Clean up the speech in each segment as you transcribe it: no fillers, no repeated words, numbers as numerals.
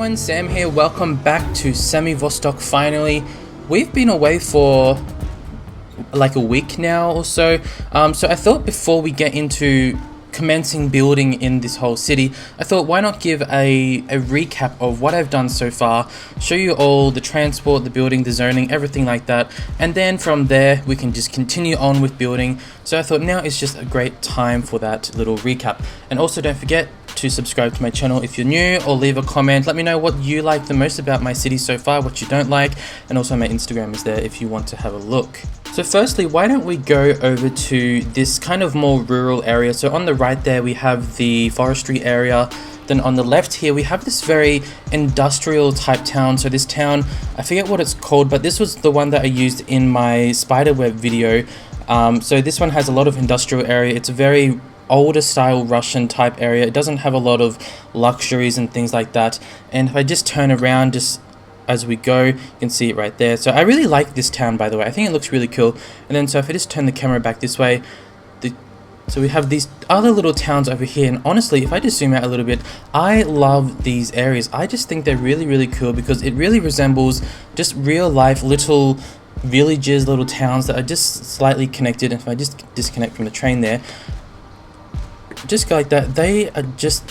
everyone, Sam here. Welcome back to Semi Vostok finally. We've been away for like a week now or so. So I thought before we get into commencing building in this whole city, I thought why not give a recap of what I've done so far, show you all the transport, the building, the zoning, everything like that, and then from there we can just continue on with building. So I thought now is just a great time for that little recap. And also don't forget to subscribe to my channel if you're new, or leave a comment. Let me know what you like the most about my city so far, what you don't like, and also my Instagram is there if you want to have a look. So firstly, why don't we go over to this kind of more rural area. So on the right there we have the forestry area, then on the left here we have this very industrial type town. So this town, I forget what it's called, but this was the one that I used in my spiderweb video. So this one has a lot of industrial area. It's a very older style Russian type area. It doesn't have a lot of luxuries and things like that. And if I just turn around just as we go, you can see it right there. So I really like this town, by the way. I think it looks really cool. And then so if I just turn the camera back this way, so we have these other little towns over here. And honestly, if I just zoom out a little bit, I love these areas. I just think they're really cool because it really resembles just real life little villages, little towns that are just slightly connected. And if I just disconnect from the train there, just go like that, they are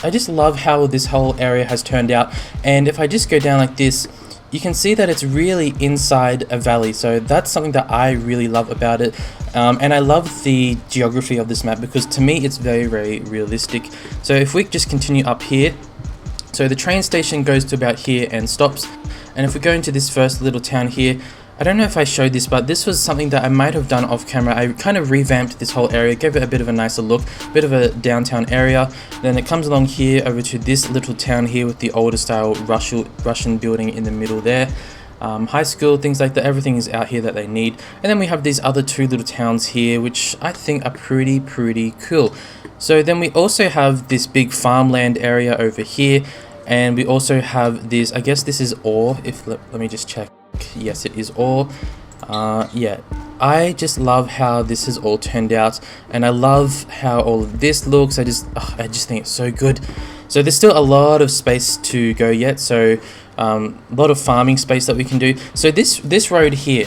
I just love how this whole area has turned out. And if I just go down like this, you can see that it's really inside a valley. So that's something that I really love about it. And I love the geography of this map because to me it's very realistic. So if we just continue up here, so the train station goes to about here and stops. And if we go into this first little town here, I don't know if I showed this, but this was something that I might have done off camera. I kind of revamped this whole area, gave it a bit of a nicer look, a bit of a downtown area. Then it comes along here over to this little town here with the older style Russian building in the middle there. High school, things like that, everything is out here that they need. And then we have these other two little towns here, which I think are pretty cool. So then we also have this big farmland area over here. And we also have this, I guess this is ore, let me just check. Yes, it is ore. Yeah, I just love how this has all turned out, and I love how all of this looks. I just think it's so good. So there's still a lot of space to go yet, so a lot of farming space that we can do. So this road here,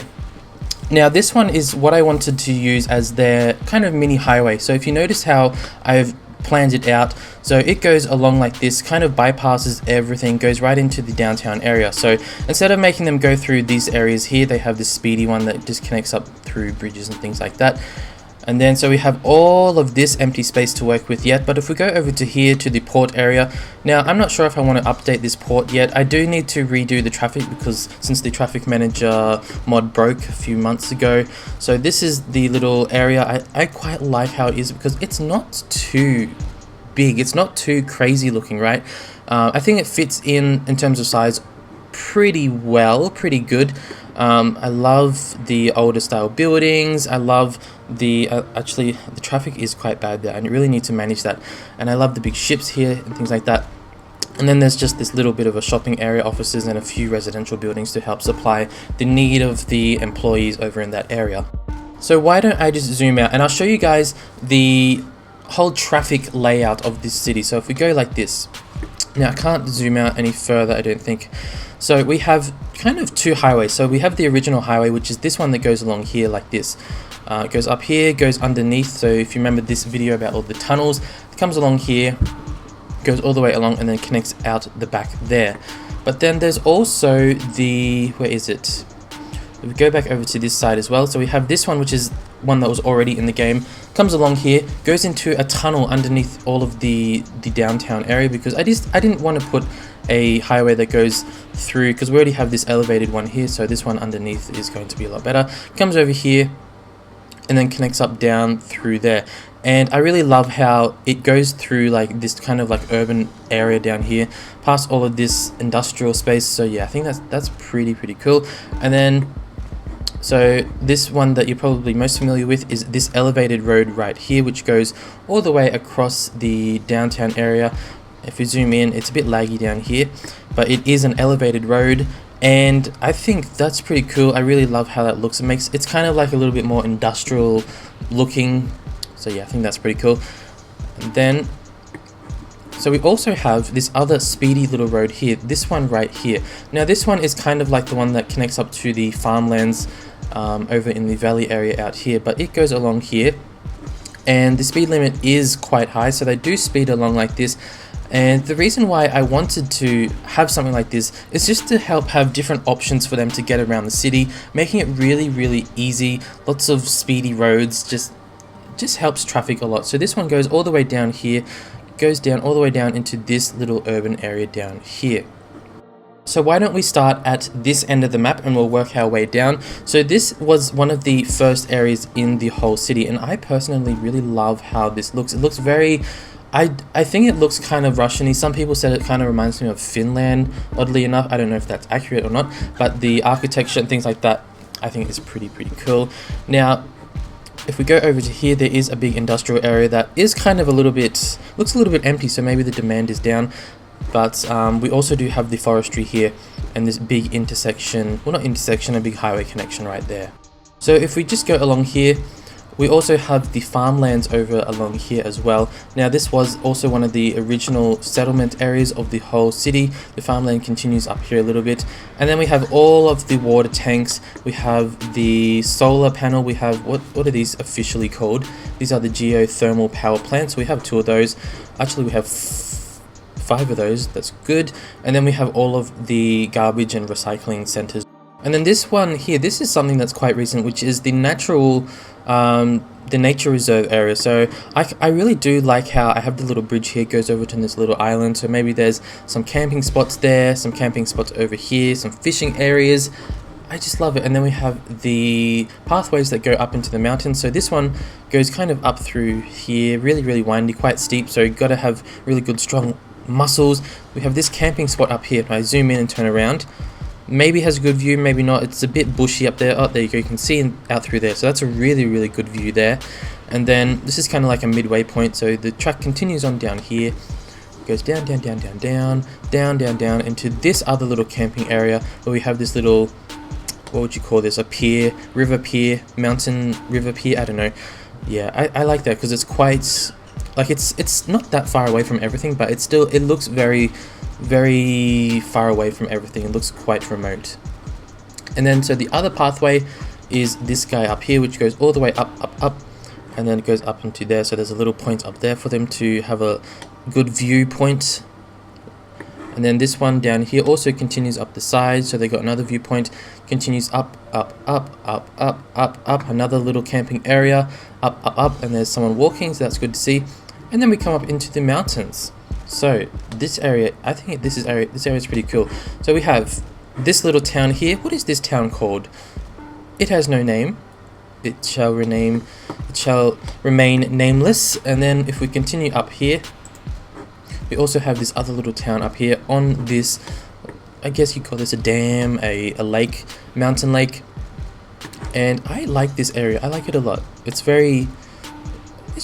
now this one is what I wanted to use as their kind of mini highway. So if you notice how I've planned it out, so it goes along like this, kind of bypasses everything, goes right into the downtown area. So instead of making them go through these areas here, they have this speedy one that just connects up through bridges and things like that. And then so we have all of this empty space to work with yet. But if we go over to here to the port area, now I'm not sure if I want to update this port yet. I do need to redo the traffic because since the traffic manager mod broke a few months ago. So this is the little area. I quite like how it is because it's not too big, it's not too crazy looking, right? I think it fits in terms of size pretty well, pretty good. I love the older style buildings. I love the actually the traffic is quite bad there, and you really need to manage that. And I love the big ships here and things like that. And then there's just this little bit of a shopping area, offices, and a few residential buildings to help supply the need of the employees over in that area. So why don't I just zoom out and I'll show you guys the whole traffic layout of this city. So if we go like this, now I can't zoom out any further, I don't think. So we have kind of two highways. So we have the original highway, which is this one that goes along here like this. It goes up here, goes underneath. So if you remember this video about all the tunnels, it comes along here, goes all the way along, and then connects out the back there. But then there's also the, where is it? If we go back over to this side as well, so we have this one, which is one that was already in the game, comes along here, goes into a tunnel underneath all of the downtown area, because I didn't want to put a highway that goes through, because we already have this elevated one here, so this one underneath is going to be a lot better. Comes over here and then connects up down through there. And I really love how it goes through like this kind of like urban area down here, past all of this industrial space. So yeah, I think that's pretty cool. And then so this one that you're probably most familiar with is this elevated road right here, which goes all the way across the downtown area. If we zoom in, it's a bit laggy down here, but it is an elevated road, and I think that's pretty cool. I really love how that looks. It's kind of like a little bit more industrial looking. So yeah, I think that's pretty cool. And then So we also have this other speedy little road here, this one right here. Now this one is kind of like the one that connects up to the farmlands over in the valley area out here, but it goes along here, and the speed limit is quite high, so they do speed along like this. And the reason why I wanted to have something like this is just to help have different options for them to get around the city, making it really easy. Lots of speedy roads just helps traffic a lot. So this one goes all the way down here, goes down all the way down into this little urban area down here. So why don't we start at this end of the map and we'll work our way down. So this was one of the first areas in the whole city, and I personally really love how this looks. It looks very, I think it looks kind of Russian-y. Some people said it kind of reminds me of Finland, oddly enough. I don't know if that's accurate or not, but the architecture and things like that I think is pretty cool. Now if we go over to here, there is a big industrial area that is kind of looks a little bit empty, so maybe the demand is down. But we also do have the forestry here and this big intersection, well not intersection, a big highway connection right there. So if we just go along here, we also have the farmlands over along here as well. Now this was also one of the original settlement areas of the whole city. The farmland continues up here a little bit, and then we have all of the water tanks. We have the solar panel. We have what are these officially called? These are the geothermal power plants. We have 2 of those. Actually we have 5 of those. That's good. And then we have all of the garbage and recycling centers. And then this one here, this is something that's quite recent, which is the nature reserve area. So I really do like how I have the little bridge here, goes over to this little island. So maybe there's some camping spots there, some camping spots over here, some fishing areas. I just love it. And then we have the pathways that go up into the mountains. So this one goes kind of up through here, really windy, quite steep. So you've got to have really good strong muscles. We have this camping spot up here. If I zoom in and turn around, maybe has a good view, maybe not. It's a bit bushy up there. Oh, there you go. You can see out through there. So that's a really good view there. And then this is kind of like a midway point. So the track continues on down here, goes down into this other little camping area where we have this little, what would you call this? A pier, river pier, mountain river pier. I don't know. Yeah, I like that because it's quite like it's not that far away from everything, but it looks very far away from everything. It looks quite remote. And then so the other pathway is this guy up here, which goes all the way up, and then it goes up into there. So there's a little point up there for them to have a good viewpoint. And then this one down here also continues up the side, so they got another viewpoint, continues up, another little camping area, up, and there's someone walking, so that's good to see. And then we come up into the mountains. So this area, I think this area is pretty cool. So we have this little town here. What is this town called? It has no name. It shall remain nameless. And then if we continue up here, we also have this other little town up here on this, I guess you call this a dam, a lake, mountain lake. And I like this area. I like it a lot. It's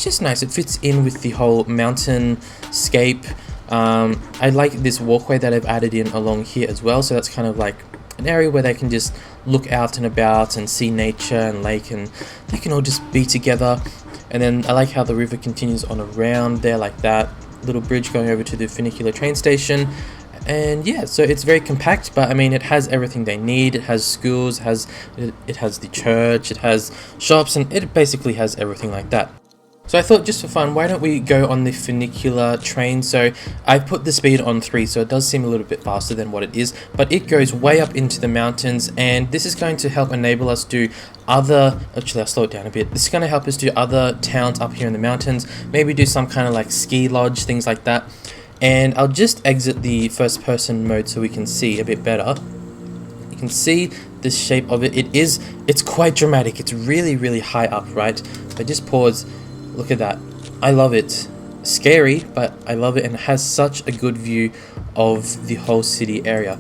just nice. It fits in with the whole mountain scape. I like this walkway that I've added in along here as well. So that's kind of like an area where they can just look out and about and see nature and lake, and they can all just be together. And then I like how the river continues on around there like that. Little bridge going over to the funicular train station. And yeah, so it's very compact, but I mean it has everything they need. It has schools, it has the church, it has shops, and it basically has everything like that. So I thought, just for fun, why don't we go on the funicular train? So I put the speed on 3, so it does seem a little bit faster than what it is, but it goes way up into the mountains, and this is going to help enable us do other, actually I'll slow it down a bit. This is going to help us do other towns up here in the mountains, maybe do some kind of like ski lodge, things like that. And I'll just exit the first person mode so we can see a bit better. You can see the shape of it. It's quite dramatic. It's really high up, right? If I just pause, look at that. I love it. Scary, but I love it, and it has such a good view of the whole city area.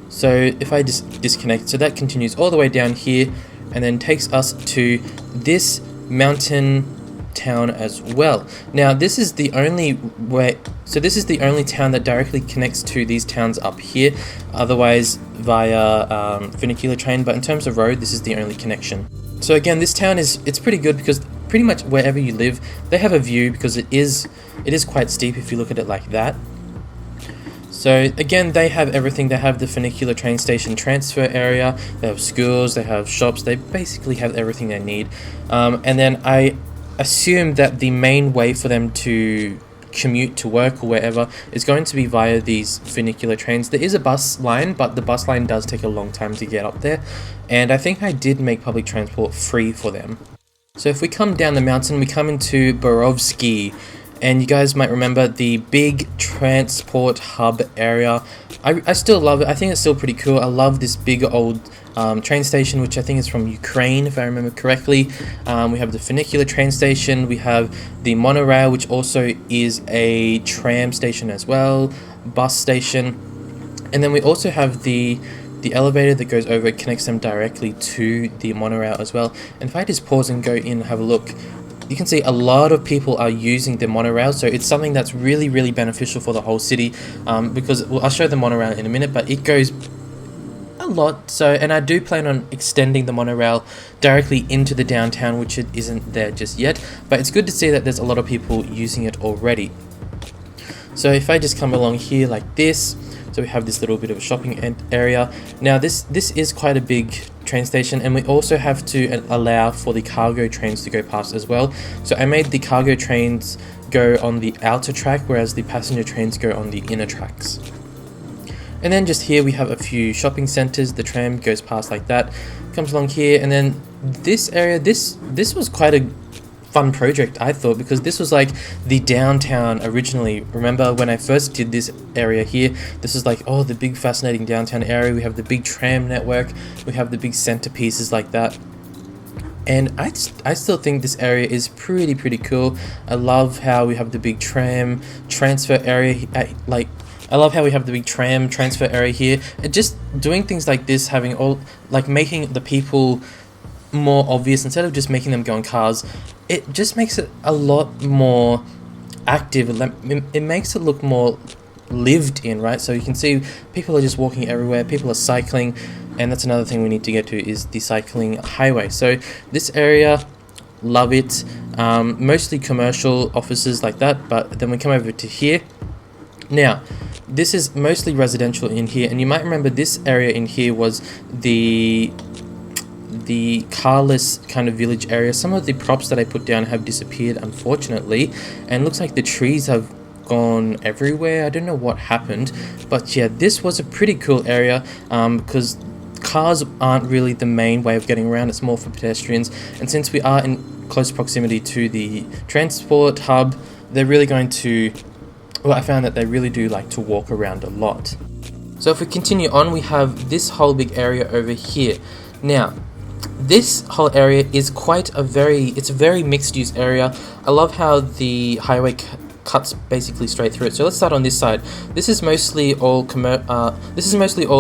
So if I just disconnect, so that continues all the way down here and then takes us to this mountain town as well. Now this is the only way, so this is the only town that directly connects to these towns up here, otherwise via funicular train, but in terms of road, this is the only connection. So again, this town it's pretty good because pretty much wherever you live, they have a view, because it is quite steep if you look at it like that. So again, they have everything. They have the funicular train station transfer area, they have schools, they have shops, they basically have everything they need. And then I assume that the main way for them to commute to work or wherever is going to be via these funicular trains. There is a bus line, but the bus line does take a long time to get up there, and I think I did make public transport free for them. So if we come down the mountain, we come into Borovsky, and you guys might remember the big transport hub area. I still love it. I think it's still pretty cool. I love this big old train station, which I think is from Ukraine, if I remember correctly. We have the funicular train station. We have the monorail, which also is a tram station as well, bus station. And then we also have the elevator that goes over. It connects them directly to the monorail as well. And if I just pause and go in and have a look, you can see a lot of people are using the monorail, so it's something that's really, really beneficial for the whole city, because, well, I'll show the monorail in a minute, but it goes a lot. So, and I do plan on extending the monorail directly into the downtown, which it isn't there just yet, but it's good to see that there's a lot of people using it already. So if I just come along here like this, so we have this little bit of a shopping area. Now this is quite a big train station, and we also have to allow for the cargo trains to go past as well. So I made the cargo trains go on the outer track, whereas the passenger trains go on the inner tracks. And then just here we have a few shopping centers. The tram goes past like that, comes along here, and then this area, this was quite a fun project, I thought, because this was like the downtown originally. Remember when I first did this area here, this is like, oh, the big fascinating downtown area. We have the big tram network, we have the big centerpieces like that, and I still think this area is pretty cool. I love how we have the big tram transfer area, I love how we have the big tram transfer area here, and just doing things like this, having all, like, making the people more obvious instead of just making them go in cars. It just makes it a lot more active. It makes it look more lived in, right? So you can see people are just walking everywhere, people are cycling, and that's another thing we need to get to, is the cycling highway. So this area, love it. Mostly commercial offices like that, but then we come over to here. Now this is mostly residential in here, and you might remember this area in here was the carless kind of village area. Some of the props that I put down have disappeared, unfortunately, and looks like the trees have gone everywhere. I don't know what happened, but yeah, this was a pretty cool area, because cars aren't really the main way of getting around. It's more for pedestrians, and since we are in close proximity to the transport hub, they're really going to, well, I found that they really do like to walk around a lot. So if we continue on, we have this whole big area over here. Now this whole area is it's a very mixed use area. I love how the highway cuts basically straight through it. So let's start on this side. This is mostly all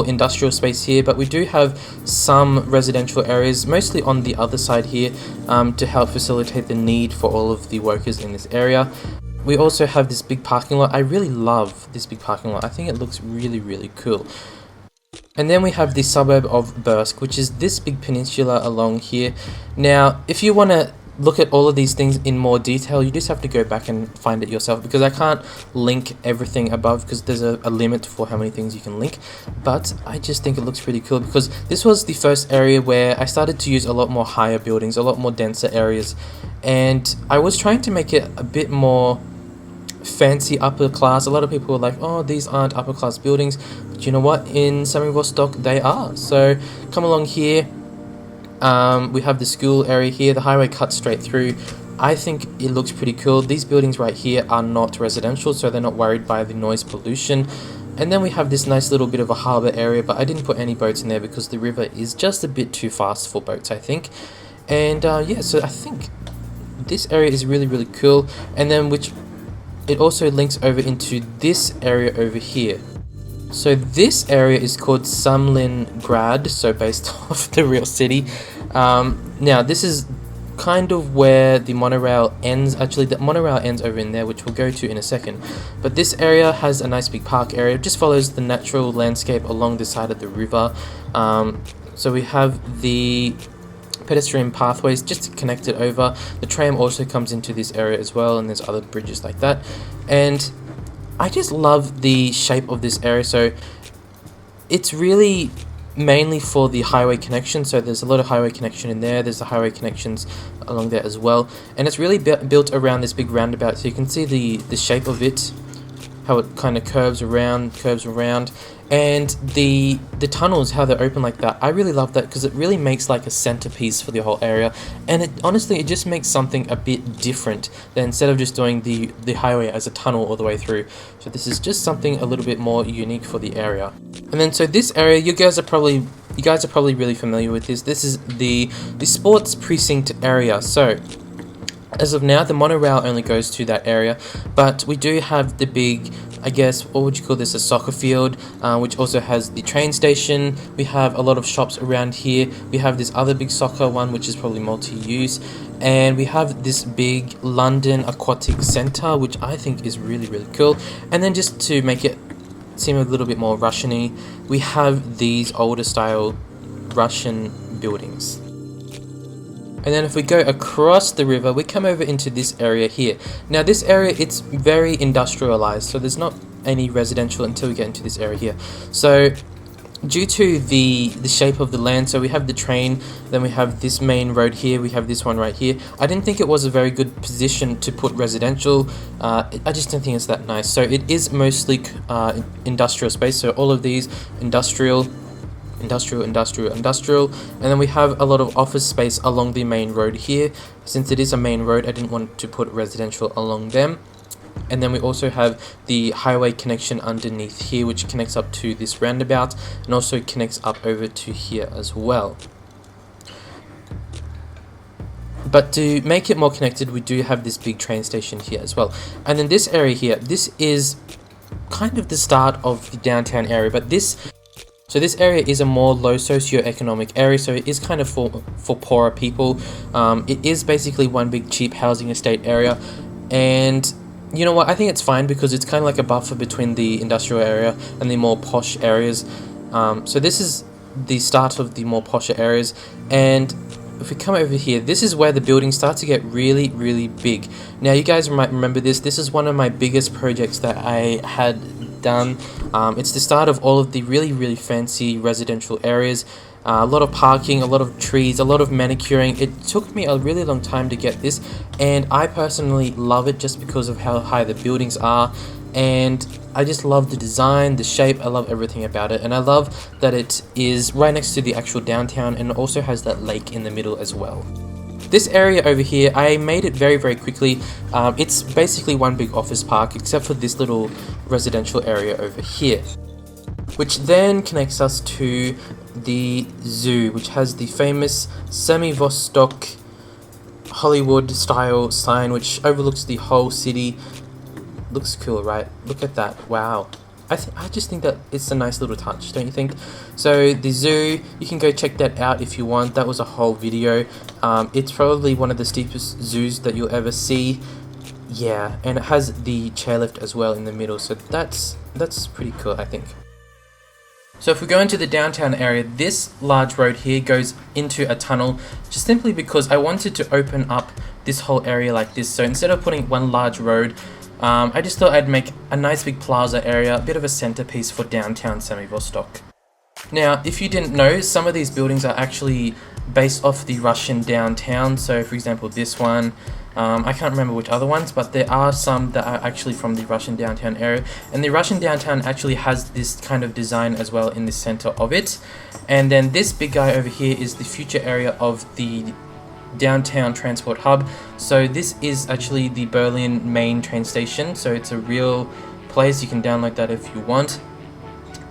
industrial space here, but we do have some residential areas, mostly on the other side here, to help facilitate the need for all of the workers in this area. We also have this big parking lot. I really love this big parking lot. I think it looks really cool. And then we have the suburb of Bursk, which is this big peninsula along here. Now, if you want to look at all of these things in more detail, you just have to go back and find it yourself, because I can't link everything above, because there's a limit for how many things you can link. But I just think it looks pretty cool, because this was the first area where I started to use a lot more higher buildings, a lot more denser areas, and I was trying to make it a bit more fancy upper class. A lot of people were like, oh, these aren't upper class buildings, but you know what, in Semivostok they are. So come along here, we have the school area here. The highway cuts straight through. I think it looks pretty cool. These buildings right here are not residential, so they're not worried by the noise pollution. And then we have this nice little bit of a harbour area, but I didn't put any boats in there because the river is just a bit too fast for boats, I think. And yeah, so I think this area is really cool. And then it also links over into this area over here. So this area is called Sunlandgrad, so based off the real city. Now this is kind of where the monorail ends. Actually, the monorail ends over in there, which we'll go to in a second. But this area has a nice big park area. It just follows the natural landscape along the side of the river. So we have the pedestrian pathways just to connect it over. The tram also comes into this area as well, and there's other bridges like that. And I just love the shape of this area. So it's really mainly for the highway connection, so there's a lot of highway connection in there, there's the highway connections along there as well, and it's really built around this big roundabout. So you can see the shape of it, how it kind of curves around, and the tunnels, how they're open like that. I really love that because it really makes like a centerpiece for the whole area, and honestly it just makes something a bit different than instead of just doing the highway as a tunnel all the way through. So this is just something a little bit more unique for the area. And then so this area, you guys are probably really familiar with this. This is the sports precinct area. So as of now, the monorail only goes to that area, but we do have the big, I guess, what would you call this, a soccer field, which also has the train station. We have a lot of shops around here. We have this other big soccer one, which is probably multi-use, and we have this big London Aquatic Centre, which I think is really, really cool. And then just to make it seem a little bit more Russian-y, we have these older style Russian buildings. And then if we go across the river, we come over into this area here. Now this area, it's very industrialized, so there's not any residential until we get into this area here. So due to the shape of the land, so we have the train, then we have this main road here, we have this one right here. I didn't think it was a very good position to put residential. I just don't think it's that nice. So it is mostly industrial space, so all of these industrial, and then we have a lot of office space along the main road here. Since it is a main road, I didn't want to put residential along them. And then we also have the highway connection underneath here, which connects up to this roundabout and also connects up over to here as well. But to make it more connected, we do have this big train station here as well. And then this area here, this is kind of the start of the downtown area, but this area is a more low socioeconomic area, so it is kind of for poorer people. It is basically one big cheap housing estate area, and you know what, I think it's fine because it's kind of like a buffer between the industrial area and the more posh areas. So this is the start of the more posher areas, and if we come over here, this is where the buildings start to get really, really big. Now you guys might remember this is one of my biggest projects that I had done. It's the start of all of the really, really fancy residential areas. A lot of parking, a lot of trees, a lot of manicuring. It took me a really long time to get this, and I personally love it just because of how high the buildings are, and I just love the design, the shape. I love everything about it, and I love that it is right next to the actual downtown, and it also has that lake in the middle as well. This area over here, I made it very, very quickly. It's basically one big office park, except for this little residential area over here, which then connects us to the zoo, which has the famous Semi-Vostok Hollywood style sign, which overlooks the whole city. Looks cool, right? Look at that. Wow. I just think that it's a nice little touch, don't you think? So the zoo, you can go check that out if you want. That was a whole video. It's probably one of the steepest zoos that you'll ever see. Yeah, and it has the chairlift as well in the middle, so that's pretty cool, I think. So if we go into the downtown area, this large road here goes into a tunnel, just simply because I wanted to open up this whole area like this. So instead of putting one large road, I just thought I'd make a nice big plaza area, a bit of a centerpiece for downtown Semi-Vostok. Now, if you didn't know, some of these buildings are actually based off the Russian downtown. So for example, this one, I can't remember which other ones, but there are some that are actually from the Russian downtown area. And the Russian downtown actually has this kind of design as well in the center of it. And then this big guy over here is the future area of the downtown transport hub. So this is actually the Berlin main train station, so it's a real place. You can download that if you want.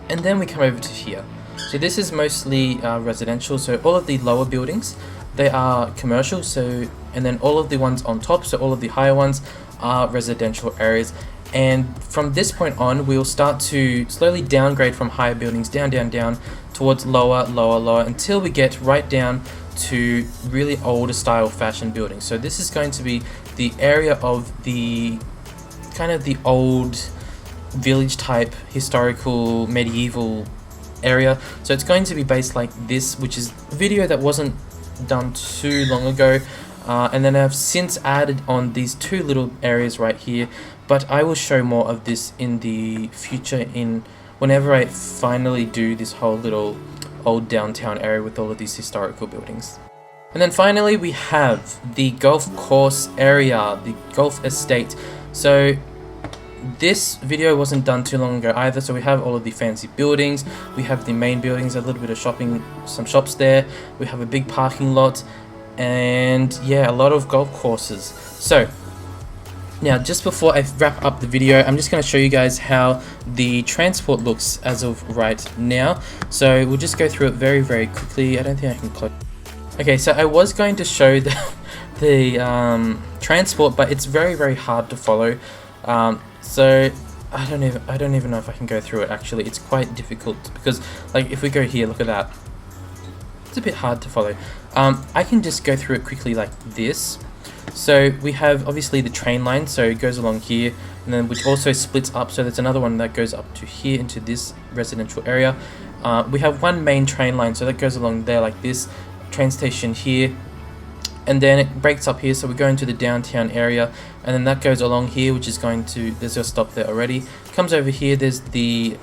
And then we come over to here. So this is mostly residential, so all of the lower buildings, they are commercial, so, and then all of the ones on top, so all of the higher ones are residential areas. And from this point on, we'll start to slowly downgrade from higher buildings down towards lower until we get right down to really older style fashion buildings. So this is going to be the area of the kind of the old village type historical medieval area. So it's going to be based like this, which is a video that wasn't done too long ago, and then I've since added on these two little areas right here, but I will show more of this in the future whenever I finally do this whole little old downtown area with all of these historical buildings. And then finally we have the golf course area, the golf estate. So this video wasn't done too long ago either, so we have all of the fancy buildings, we have the main buildings, a little bit of shopping, some shops there, we have a big parking lot, and yeah, a lot of golf courses. So now, just before I wrap up the video, I'm just going to show you guys how the transport looks as of right now. So we'll just go through it very, very quickly. I don't think I can close. Okay, so I was going to show the transport, but it's very, very hard to follow. So I don't even know if I can go through it. Actually, it's quite difficult because, like, if we go here, look at that. It's a bit hard to follow. I can just go through it quickly like this. So we have obviously the train line, so it goes along here, and then which also splits up, so there's another one that goes up to here into this residential area. We have one main train line, so that goes along there like this, train station here, and then it breaks up here, so we go into the downtown area, and then that goes along here, which is going to, there's a stop there already, comes over here, there's the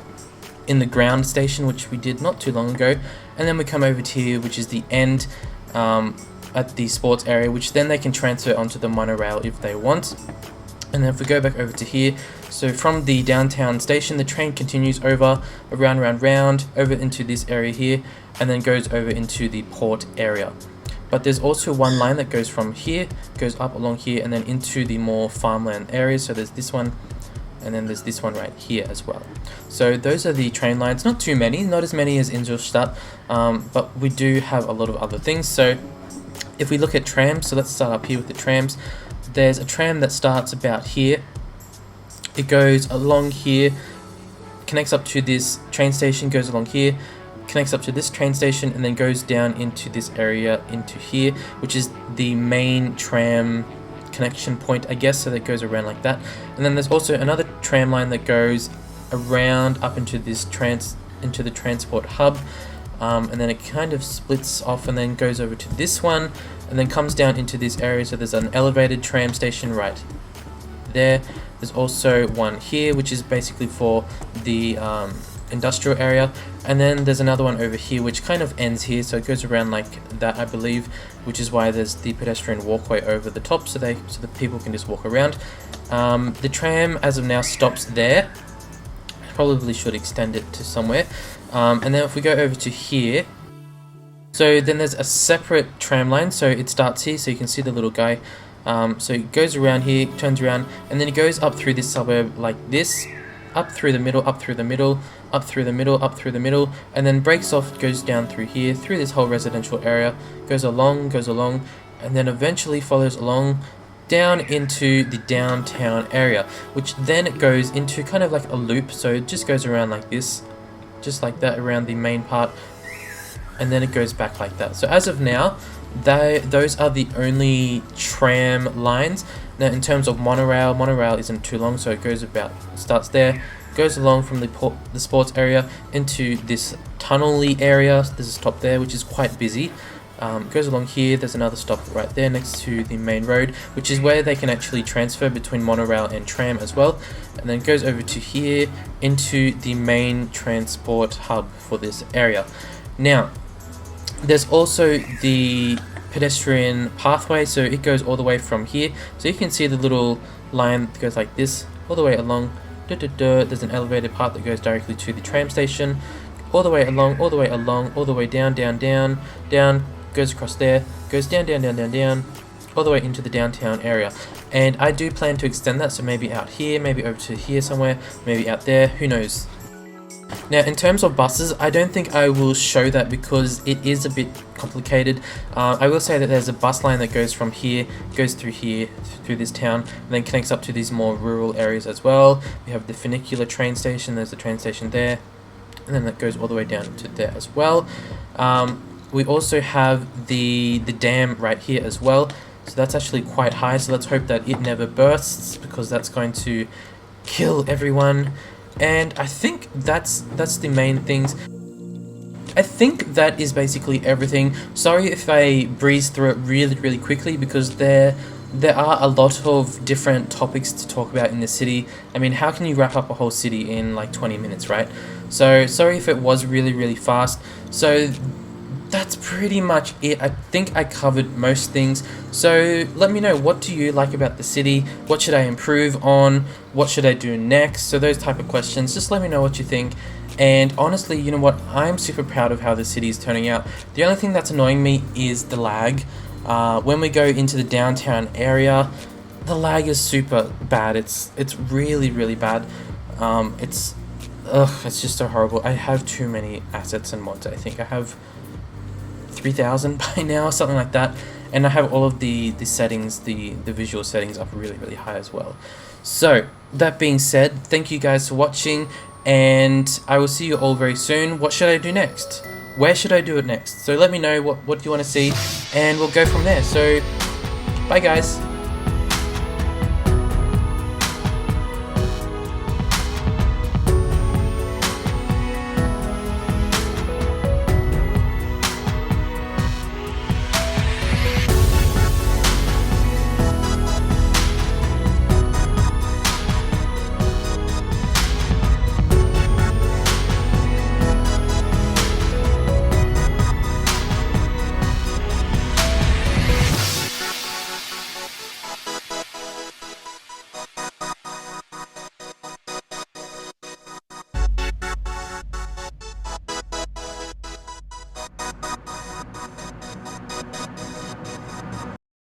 in the ground station, which we did not too long ago, and then we come over to here, which is the end at the sports area, which then they can transfer onto the monorail if they want. And then if we go back over to here, so from the downtown station, the train continues over, around, over into this area here, and then goes over into the port area. But there's also one line that goes from here, goes up along here, and then into the more farmland areas. So there's this one, and then there's this one right here as well. So those are the train lines, not too many, not as many as Ingolstadt, but we do have a lot of other things. So if we look at trams, so let's start up here with the trams. There's a tram that starts about here. It goes along here, connects up to this train station, goes along here, connects up to this train station, and then goes down into this area, into here, which is the main tram connection point, I guess, so that goes around like that. And then there's also another tram line that goes around up into this into the transport hub. And then it kind of splits off and then goes over to this one and then comes down into this area. So there's an elevated tram station right there. There's also one here, which is basically for the industrial area, and then there's another one over here which kind of ends here, so it goes around like that, I believe, which is why there's the pedestrian walkway over the top, so the people can just walk around. The tram as of now stops there. Probably should extend it to somewhere. And then if we go over to here, so then there's a separate tram line, so it starts here, so you can see the little guy. So it goes around here, turns around, and then it goes up through this suburb like this, up through the middle, up through the middle, up through the middle, up through the middle, and then breaks off, goes down through here, through this whole residential area, goes along, and then eventually follows along down into the downtown area, which then it goes into kind of like a loop, so it just goes around like this, just like that around the main part, and then it goes back like that. So as of now, those are the only tram lines. Now in terms of monorail isn't too long, so it goes about, starts there, goes along from the sports area into this tunnel-y area. There's a stop there which is quite busy. Goes along here, there's another stop right there next to the main road, which is where they can actually transfer between monorail and tram as well, and then goes over to here into the main transport hub for this area. Now there's also the pedestrian pathway, so it goes all the way from here, so you can see the little line that goes like this all the way along. There's an elevated path that goes directly to the tram station, all the way along, all the way along, all the way down, goes across there, goes down, all the way into the downtown area. And I do plan to extend that, so maybe out here, maybe over to here somewhere, maybe out there, who knows. Now in terms of buses, I don't think I will show that because it is a bit complicated. I will say that there's a bus line that goes from here, goes through here, through this town, and then connects up to these more rural areas as well. We have the funicular train station, there's the train station there, and then that goes all the way down to there as well. We also have the dam right here as well, so that's actually quite high, so let's hope that it never bursts, because that's going to kill everyone. And I think that's the main things. I think that is basically everything. Sorry if I breeze through it really quickly, because there are a lot of different topics to talk about in the city. I mean, how can you wrap up a whole city in like 20 minutes, right? So sorry if it was really fast. So that's pretty much it. I think I covered most things. So let me know, what do you like about the city? What should I improve on? What should I do next? So those type of questions, just let me know what you think. And honestly, you know what, I'm super proud of how the city is turning out. The only thing that's annoying me is the lag. When we go into the downtown area, the lag is super bad. It's really bad. It's just so horrible. I have too many assets and mods. I think I have 3,000 by now, something like that, and I have all of the settings, the visual settings up really high as well. So that being said, thank you guys for watching, and I will see you all very soon. What should I do next? Where should I do it next? So let me know what you want to see, and we'll go from there. So bye guys.